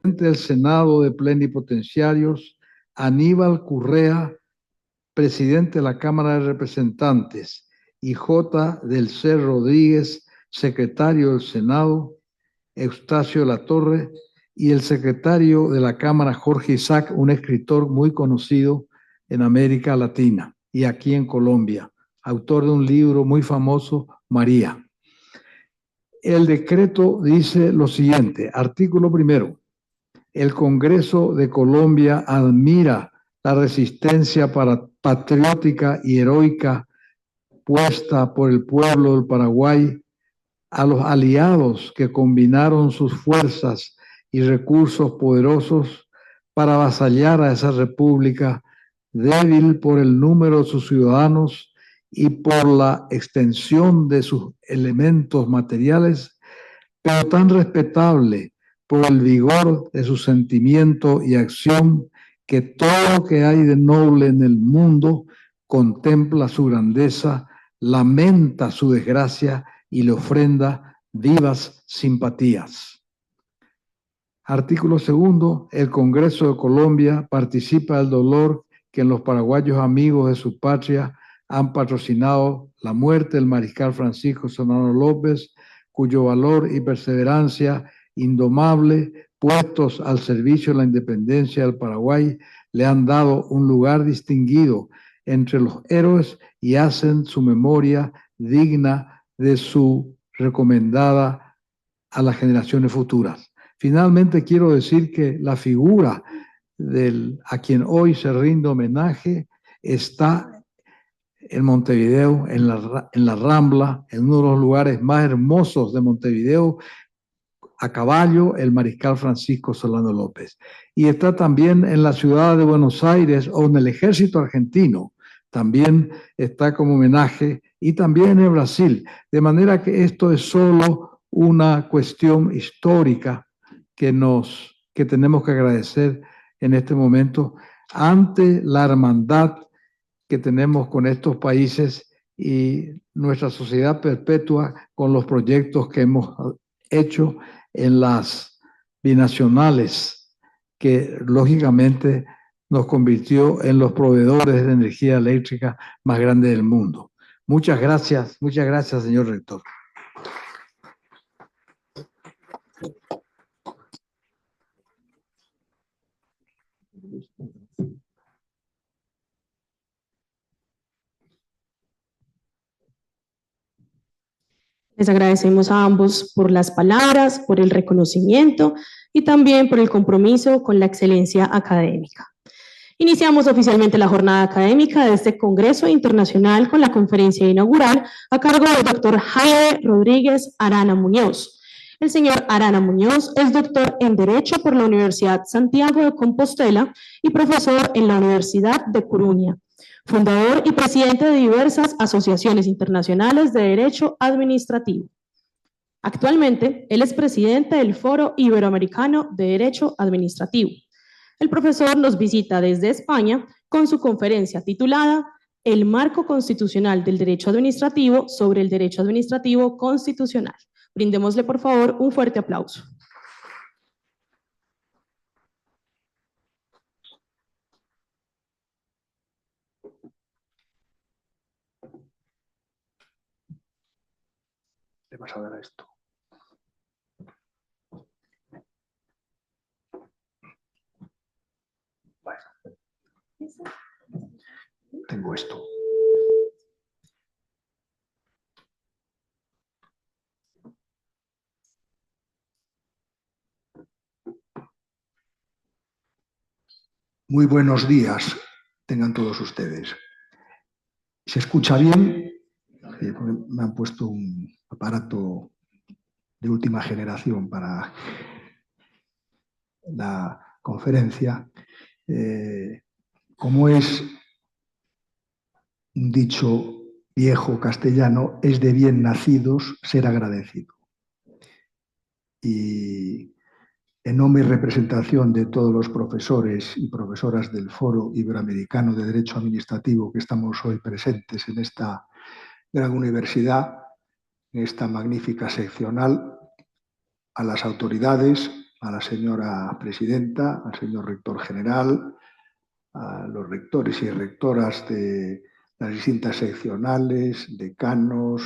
Del Senado de Plenipotenciarios, Aníbal Currea, presidente de la Cámara de Representantes, y J. del C. Rodríguez, secretario del Senado, Eustacio de la Torre, y el secretario de la Cámara, Jorge Isaac, un escritor muy conocido en América Latina y aquí en Colombia, autor de un libro muy famoso, María. El decreto dice lo siguiente, artículo primero. El Congreso de Colombia admira la resistencia patriótica y heroica puesta por el pueblo del Paraguay a los aliados que combinaron sus fuerzas y recursos poderosos para avasallar a esa república débil por el número de sus ciudadanos y por la extensión de sus elementos materiales, pero tan respetable por el vigor de su sentimiento y acción, que todo lo que hay de noble en el mundo contempla su grandeza, lamenta su desgracia y le ofrenda vivas simpatías. Artículo segundo. El Congreso de Colombia participa del dolor que los paraguayos amigos de su patria han patrocinado la muerte del mariscal Francisco Solano López, cuyo valor y perseverancia indomable, puestos al servicio de la independencia del Paraguay, le han dado un lugar distinguido entre los héroes y hacen su memoria digna de su recomendada a las generaciones futuras. Finalmente, quiero decir que la figura a quien hoy se rinde homenaje está en Montevideo, en la Rambla, en uno de los lugares más hermosos de Montevideo, a caballo, el mariscal Francisco Solano López. Y está también en la ciudad de Buenos Aires o en el ejército argentino. También está como homenaje, y también en Brasil. De manera que esto es solo una cuestión histórica que tenemos que agradecer en este momento ante la hermandad que tenemos con estos países y nuestra sociedad perpetua con los proyectos que hemos hecho en las binacionales, que lógicamente nos convirtió en los proveedores de energía eléctrica más grandes del mundo. Muchas gracias, señor rector. Les agradecemos a ambos por las palabras, por el reconocimiento y también por el compromiso con la excelencia académica. Iniciamos oficialmente la jornada académica de este Congreso Internacional con la conferencia inaugural a cargo del doctor Jaime Rodríguez Arana Muñoz. El señor Arana Muñoz es doctor en Derecho por la Universidad Santiago de Compostela y profesor en la Universidad de Coruña. Fundador y presidente de diversas asociaciones internacionales de derecho administrativo. Actualmente, él es presidente del Foro Iberoamericano de Derecho Administrativo. El profesor nos visita desde España con su conferencia titulada El marco constitucional del derecho administrativo sobre el derecho administrativo constitucional. Brindémosle, por favor, un fuerte aplauso. Le vas a dar a esto. Bueno. Tengo esto. Muy buenos días, tengan todos ustedes. ¿Se escucha bien? Me han puesto un aparato de última generación para la conferencia. Como es un dicho viejo castellano, es de bien nacidos ser agradecido. Y en nombre y representación de todos los profesores y profesoras del Foro Iberoamericano de Derecho Administrativo que estamos hoy presentes en esta gran universidad, en esta magnífica seccional, a las autoridades, a la señora presidenta, al señor rector general, a los rectores y rectoras de las distintas seccionales, decanos,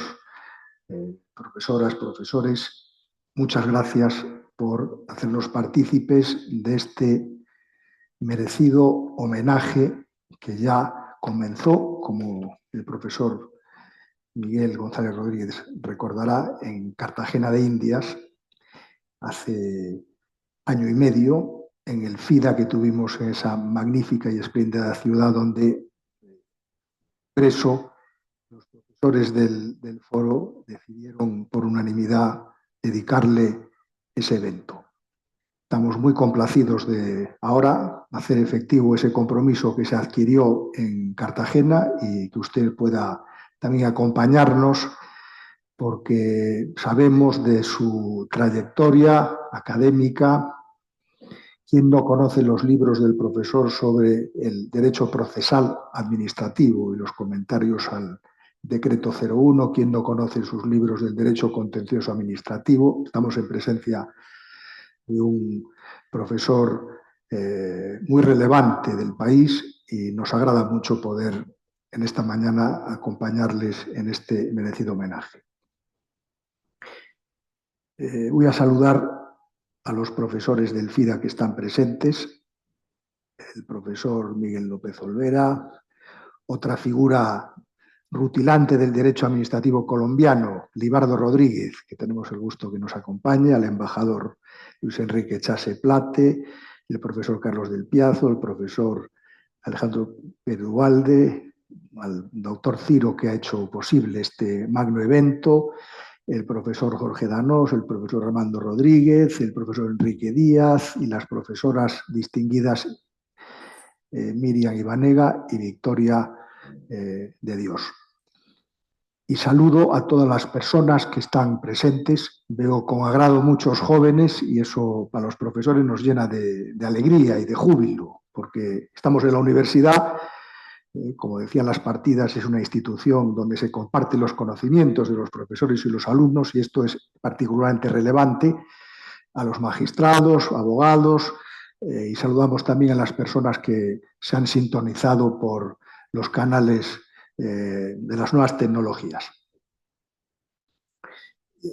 profesoras, profesores, muchas gracias por hacernos partícipes de este merecido homenaje que ya comenzó, como el profesor Miguel González Rodríguez recordará, en Cartagena de Indias, hace año y medio, en el FIDA que tuvimos en esa magnífica y espléndida ciudad donde preso los profesores del foro decidieron por unanimidad dedicarle ese evento. Estamos muy complacidos de ahora hacer efectivo ese compromiso que se adquirió en Cartagena y que usted pueda también acompañarnos, porque sabemos de su trayectoria académica. ¿Quién no conoce los libros del profesor sobre el derecho procesal administrativo y los comentarios al decreto 01? ¿Quién no conoce sus libros del derecho contencioso administrativo? Estamos en presencia de un profesor muy relevante del país y nos agrada mucho poder en esta mañana acompañarles en este merecido homenaje. Voy a saludar a los profesores del FIDA que están presentes, el profesor Miguel López Olvera, otra figura rutilante del derecho administrativo colombiano, Libardo Rodríguez, que tenemos el gusto que nos acompañe, al embajador Luis Enrique Chase Plate, el profesor Carlos del Piazo, el profesor Alejandro Pedualde, al doctor Ciro, que ha hecho posible este magno evento, el profesor Jorge Danós, el profesor Armando Rodríguez, el profesor Enrique Díaz y las profesoras distinguidas Miriam Ibanega y Victoria de Dios. Y saludo a todas las personas que están presentes. Veo con agrado muchos jóvenes y eso para los profesores nos llena de alegría y de júbilo, porque estamos en la universidad. Como decían las partidas, es una institución donde se comparten los conocimientos de los profesores y los alumnos, y esto es particularmente relevante a los magistrados, abogados, y saludamos también a las personas que se han sintonizado por los canales de las nuevas tecnologías.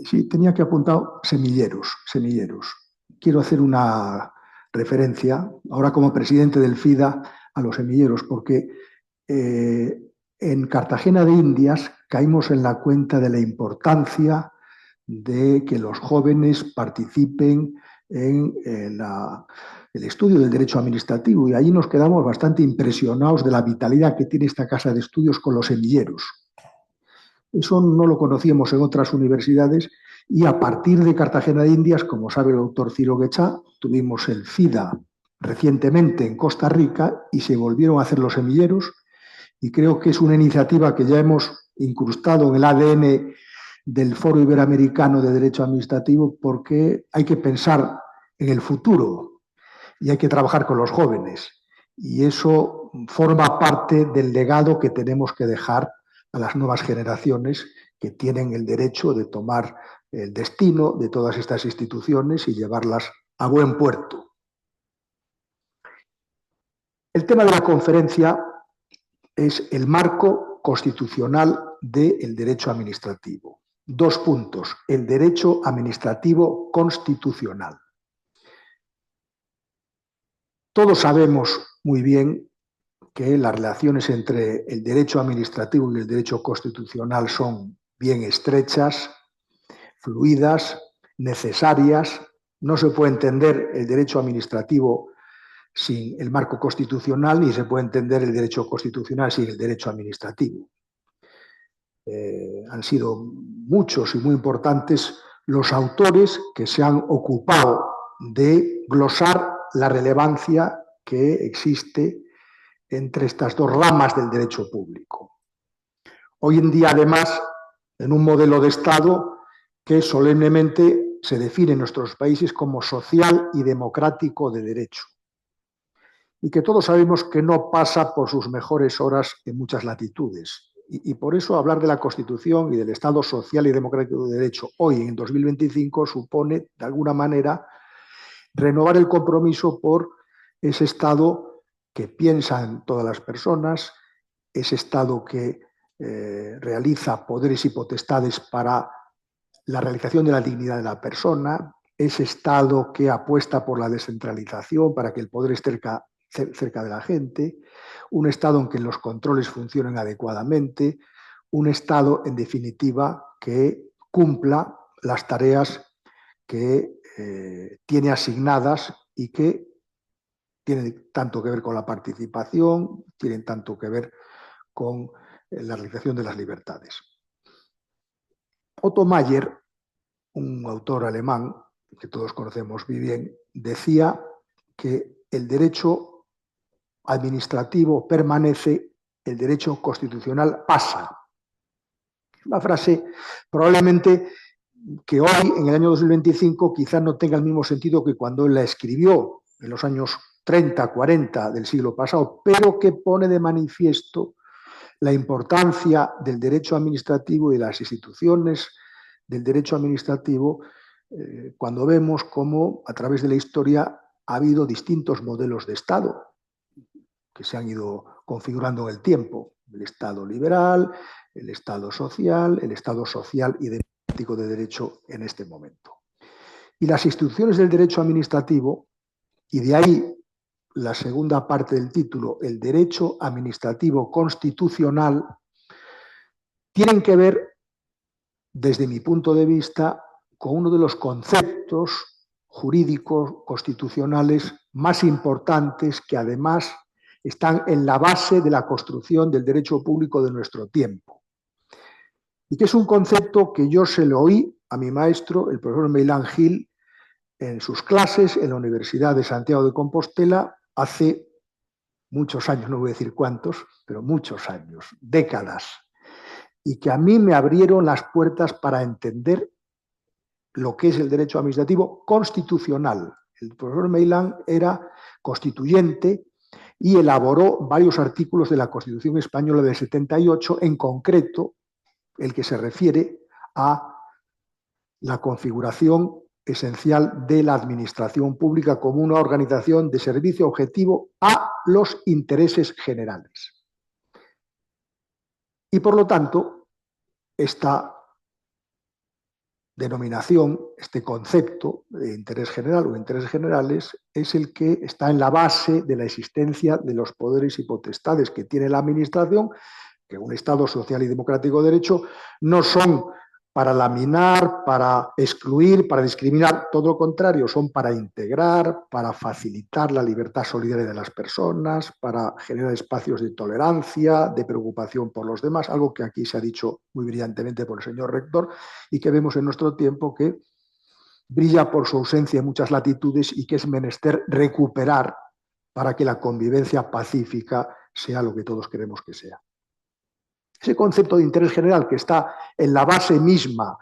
Sí, tenía que apuntar semilleros. Quiero hacer una referencia, ahora como presidente del FIDA, a los semilleros, porque en Cartagena de Indias caímos en la cuenta de la importancia de que los jóvenes participen en el estudio del derecho administrativo, y allí nos quedamos bastante impresionados de la vitalidad que tiene esta casa de estudios con los semilleros. Eso no lo conocíamos en otras universidades, y a partir de Cartagena de Indias, como sabe el doctor Ciro Guechá, tuvimos el FIDA recientemente en Costa Rica y se volvieron a hacer los semilleros, y creo que es una iniciativa que ya hemos incrustado en el ADN del Foro Iberoamericano de Derecho Administrativo, porque hay que pensar en el futuro y hay que trabajar con los jóvenes, y eso forma parte del legado que tenemos que dejar a las nuevas generaciones, que tienen el derecho de tomar el destino de todas estas instituciones y llevarlas a buen puerto. El tema de la conferencia es el marco constitucional del derecho administrativo. 2 puntos. El derecho administrativo constitucional. Todos sabemos muy bien que las relaciones entre el derecho administrativo y el derecho constitucional son bien estrechas, fluidas, necesarias. No se puede entender el derecho administrativo sin el marco constitucional, ni se puede entender el derecho constitucional sin el derecho administrativo. Han sido muchos y muy importantes los autores que se han ocupado de glosar la relevancia que existe entre estas 2 ramas del derecho público. Hoy en día, además, en un modelo de Estado que solemnemente se define en nuestros países como social y democrático de derecho, y que todos sabemos que no pasa por sus mejores horas en muchas latitudes. Y por eso hablar de la Constitución y del Estado social y democrático de derecho hoy, en 2025, supone, de alguna manera, renovar el compromiso por ese Estado que piensa en todas las personas, ese Estado que realiza poderes y potestades para la realización de la dignidad de la persona, ese Estado que apuesta por la descentralización para que el poder esté cerca de la gente, un Estado en que los controles funcionen adecuadamente, un Estado, en definitiva, que cumpla las tareas que tiene asignadas y que tienen tanto que ver con la participación, tienen tanto que ver con la realización de las libertades. Otto Mayer, un autor alemán que todos conocemos muy bien, decía que el derecho administrativo permanece, el derecho constitucional pasa. Una frase probablemente que hoy, en el año 2025, quizás no tenga el mismo sentido que cuando él la escribió en los años 30, 40 del siglo pasado, pero que pone de manifiesto la importancia del derecho administrativo y de las instituciones del derecho administrativo cuando vemos cómo a través de la historia ha habido distintos modelos de Estado que se han ido configurando en el tiempo. El Estado liberal, el Estado social y democrático de derecho en este momento. Y las instituciones del derecho administrativo, y de ahí la segunda parte del título, el derecho administrativo constitucional, tienen que ver, desde mi punto de vista, con uno de los conceptos jurídicos constitucionales más importantes que además están en la base de la construcción del derecho público de nuestro tiempo. Y que es un concepto que yo se lo oí a mi maestro, el profesor Meilán Gil, en sus clases en la Universidad de Santiago de Compostela hace muchos años, no voy a decir cuántos, pero muchos años, décadas, y que a mí me abrieron las puertas para entender lo que es el derecho administrativo constitucional. El profesor Meilán era constituyente y elaboró varios artículos de la Constitución Española del 78, en concreto el que se refiere a la configuración esencial de la administración pública como una organización de servicio objetivo a los intereses generales. Y por lo tanto, esta denominación, este concepto de interés general o intereses generales es el que está en la base de la existencia de los poderes y potestades que tiene la administración, que un Estado social y democrático de derecho no son para laminar, para excluir, para discriminar, todo lo contrario, son para integrar, para facilitar la libertad solidaria de las personas, para generar espacios de tolerancia, de preocupación por los demás, algo que aquí se ha dicho muy brillantemente por el señor rector y que vemos en nuestro tiempo que brilla por su ausencia en muchas latitudes y que es menester recuperar para que la convivencia pacífica sea lo que todos queremos que sea. Ese concepto de interés general que está en la base misma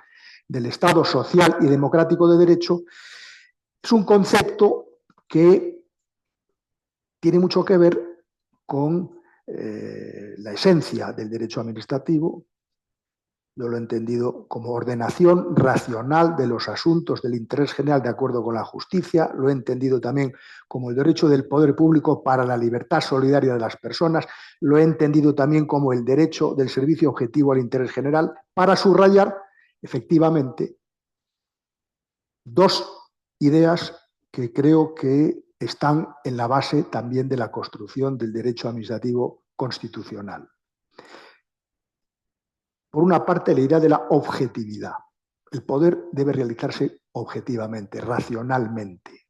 del Estado social y democrático de derecho es un concepto que tiene mucho que ver con la esencia del derecho administrativo. Yo lo he entendido como ordenación racional de los asuntos del interés general de acuerdo con la justicia. Lo he entendido también como el derecho del poder público para la libertad solidaria de las personas. Lo he entendido también como el derecho del servicio objetivo al interés general, para subrayar, efectivamente, dos ideas que creo que están en la base también de la construcción del derecho administrativo constitucional. Por una parte, la idea de la objetividad. El poder debe realizarse objetivamente, racionalmente.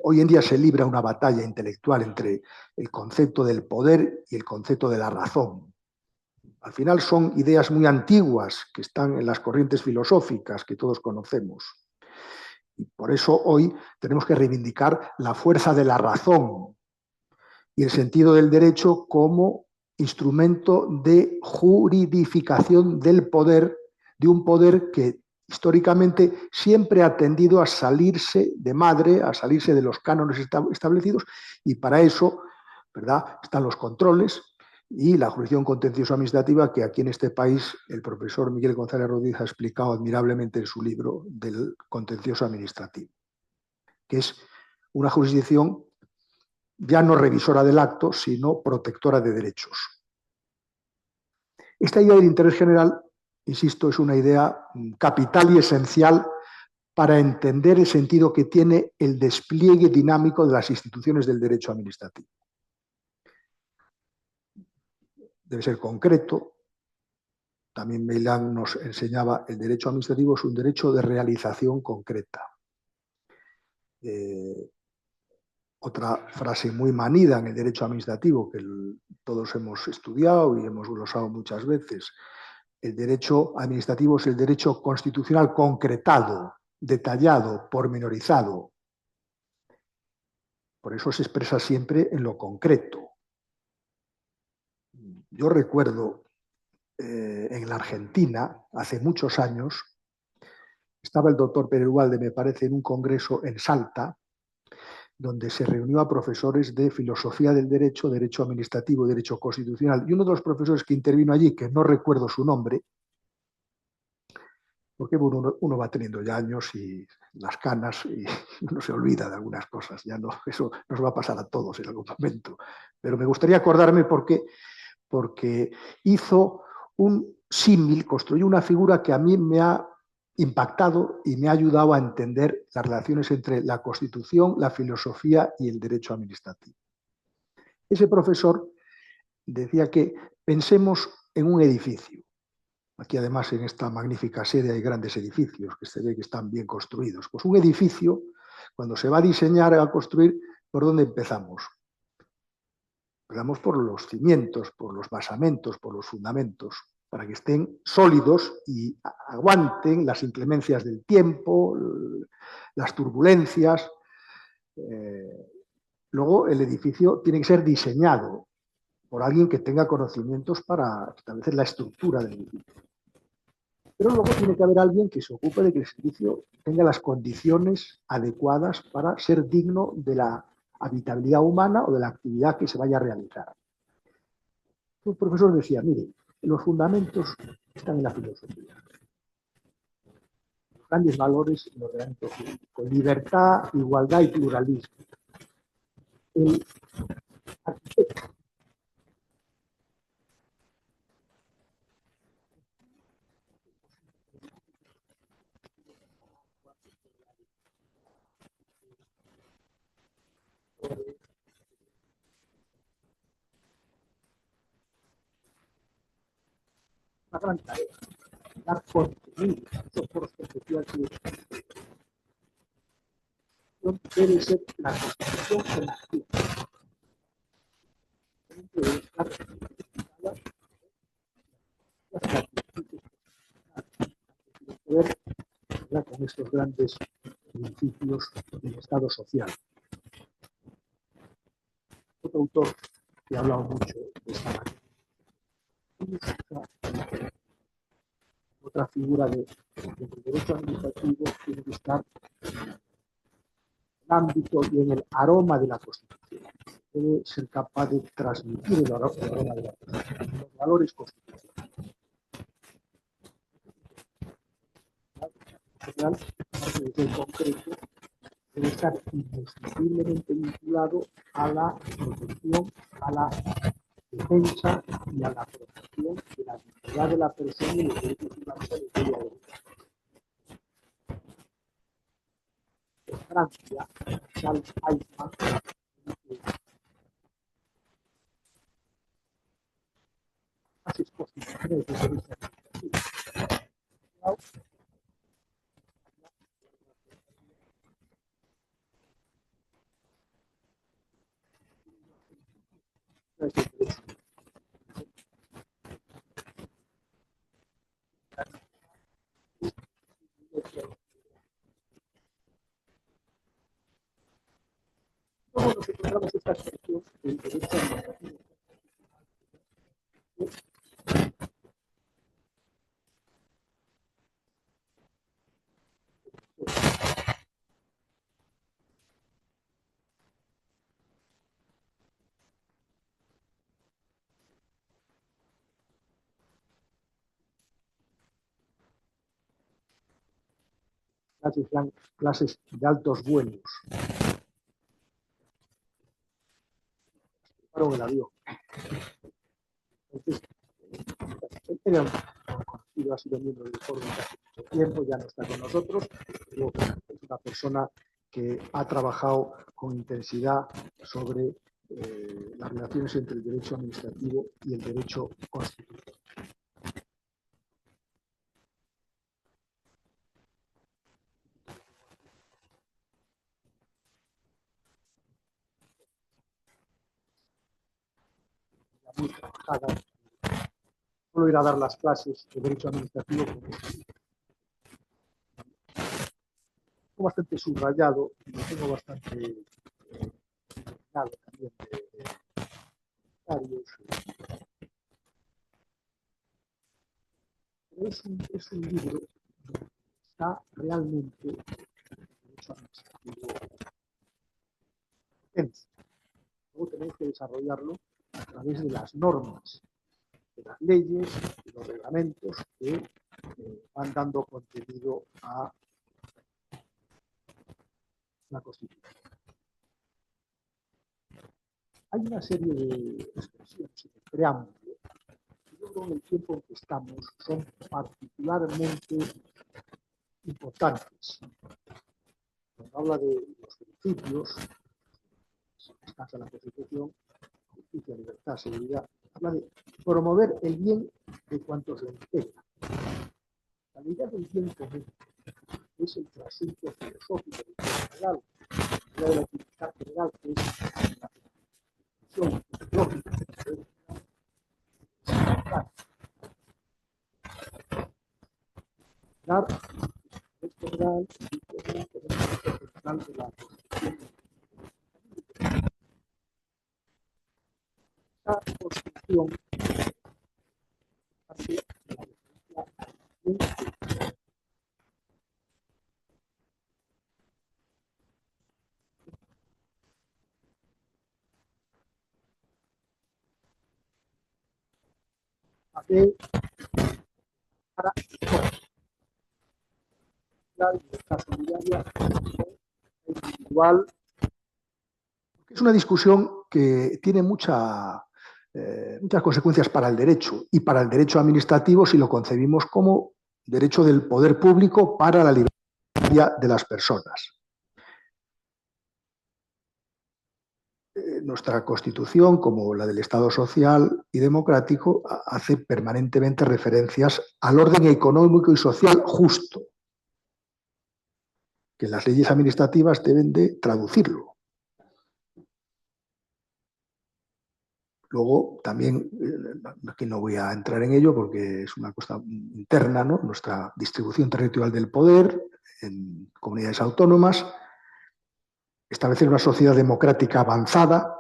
Hoy en día se libra una batalla intelectual entre el concepto del poder y el concepto de la razón. Al final son ideas muy antiguas que están en las corrientes filosóficas que todos conocemos. Y por eso hoy tenemos que reivindicar la fuerza de la razón y el sentido del derecho como instrumento de juridificación del poder, de un poder que históricamente siempre ha tendido a salirse de madre, a salirse de los cánones establecidos, y para eso, ¿verdad?, están los controles y la jurisdicción contencioso administrativa, que aquí en este país el profesor Miguel González Rodríguez ha explicado admirablemente en su libro del contencioso administrativo, que es una jurisdicción ya no revisora del acto, sino protectora de derechos. Esta idea del interés general, insisto, es una idea capital y esencial para entender el sentido que tiene el despliegue dinámico de las instituciones del derecho administrativo. Debe ser concreto. También Meilán nos enseñaba el derecho administrativo es un derecho de realización concreta. Otra frase muy manida en el derecho administrativo que todos hemos estudiado y hemos glosado muchas veces: el derecho administrativo es el derecho constitucional concretado. detallado, pormenorizado. Por eso se expresa siempre en lo concreto. Yo recuerdo en la Argentina, hace muchos años, estaba el doctor Pérez Ubalde, me parece, en un congreso en Salta, donde se reunió a profesores de filosofía del derecho, derecho administrativo, derecho constitucional. Y uno de los profesores que intervino allí, que no recuerdo su nombre, porque uno va teniendo ya años y las canas y uno se olvida de algunas cosas. Ya no, eso nos va a pasar a todos en algún momento. Pero me gustaría acordarme porque hizo un símil, construyó una figura que a mí me ha impactado y me ha ayudado a entender las relaciones entre la Constitución, la filosofía y el derecho administrativo. Ese profesor decía que pensemos en un edificio. Aquí además en esta magnífica sede hay grandes edificios que se ve que están bien construidos. Pues un edificio, cuando se va a diseñar, a construir, ¿por dónde empezamos? Empezamos por los cimientos, por los basamentos, por los fundamentos, para que estén sólidos y aguanten las inclemencias del tiempo, las turbulencias. Luego el edificio tiene que ser diseñado por alguien que tenga conocimientos para establecer la estructura del edificio. Pero luego tiene que haber alguien que se ocupe de que el edificio tenga las condiciones adecuadas para ser digno de la habitabilidad humana o de la actividad que se vaya a realizar. El profesor decía, mire, los fundamentos están en la filosofía. Los grandes valores en el ordenamiento jurídico, libertad, igualdad y pluralismo. El arquitecto una gran tarea, dar contenido a esos foros perspectivas debe ser la Constitución colectiva. Debe estar las características con estos grandes principios del Estado social. Otro autor que ha hablado mucho de esta manera. Otra figura del derecho administrativo tiene que estar en el ámbito y en el aroma de la Constitución. Debe ser capaz de transmitir el aroma de la Constitución, los valores constitucionales. Desde el concreto, debe estar indiscutiblemente vinculado a la protección, a la defensa y a la protección de la dignidad de la persona y los derechos fundamentales de ella. En Francia, Charles Eichmann las exposiciones de derecho administrativo. Luego nos encontramos esta expresión del derecho administrativo. Clases de altos vuelos. Fueron el avión. Entonces, él era un conocido, ha sido miembro del foro hace mucho tiempo, ya no está con nosotros, pero es una persona que ha trabajado con intensidad sobre las relaciones entre el derecho administrativo y el derecho constitucional. Muy trabajada. Solo ir a dar las clases de derecho administrativo. tengo bastante subrayado y lo tengo bastante también de comentarios. Es un libro que está realmente derecho administrativo. Luego tenemos que desarrollarlo a través de las normas, de las leyes, de los reglamentos que van dando contenido a la Constitución. Hay una serie de expresiones en el preámbulo que yo creo que en el tiempo en que estamos son particularmente importantes. Cuando habla de los principios, descansa la Constitución, justicia, libertad, seguridad, habla de promover el bien de cuantos lo integran. La idea del bien común es el trasunto filosófico del bien general, la idea de la utilidad general, que es la función lógica del bien general. Dar el general de la Constitución. La Constitución hace la para la libertad solidaria individual. Es una discusión que tiene muchas consecuencias para el derecho y para el derecho administrativo si lo concebimos como derecho del poder público para la libertad de las personas. Nuestra Constitución, como la del Estado social y democrático, hace permanentemente referencias al orden económico y social justo, que las leyes administrativas deben de traducirlo. Luego, también, aquí no voy a entrar en ello porque es una cosa interna, ¿no? Nuestra distribución territorial del poder en comunidades autónomas, establecer una sociedad democrática avanzada.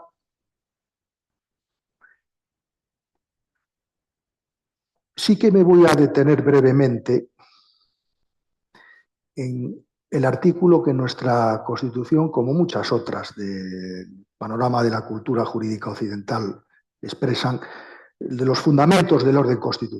Sí que me voy a detener brevemente en el artículo que nuestra Constitución, como muchas otras del panorama de la cultura jurídica occidental, expresan de los fundamentos del orden constitucional.